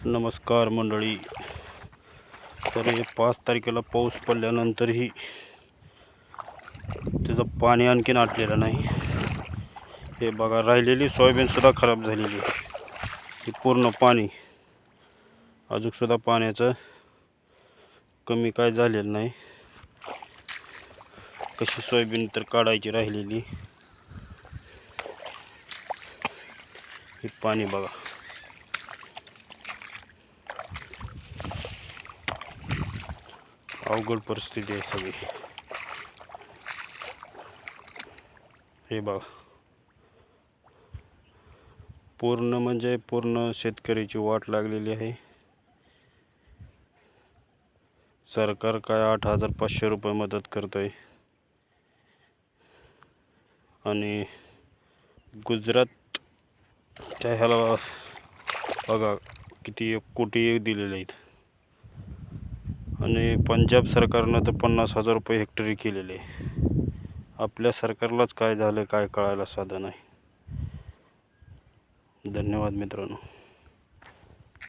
नमस्कार मंडळी. तर हे 5 तारखेला पाऊस पडल्यानंतरही त्याचं पाणी आणखीन आटलेलं नाही. हे बघा, राहिलेली सोयाबीनसुद्धा खराब झालेली आहे. हे पूर्ण पाणी, अजूनसुद्धा पाण्याचं कमी काय झालेलं नाही. कशी सोयाबीन तर काढायची राहिलेली. हे पाणी बघा, अवघड परिस्थिती आहे सगळी. हे बघा, पूर्ण शेतकऱ्याची वाट लागलेली आहे. सरकार काय 8,500 रुपये मदत करत आहे आणि गुजरात त्या ह्याला बघा किती 1 कोटी दिलेले आहेत आणि पंजाब सरकारनं तर 50,000 रुपये हेक्टरी केलेले आहे. आपल्या सरकारलाच काय झालं काय कळायला साधं नाही. धन्यवाद मित्रांनो.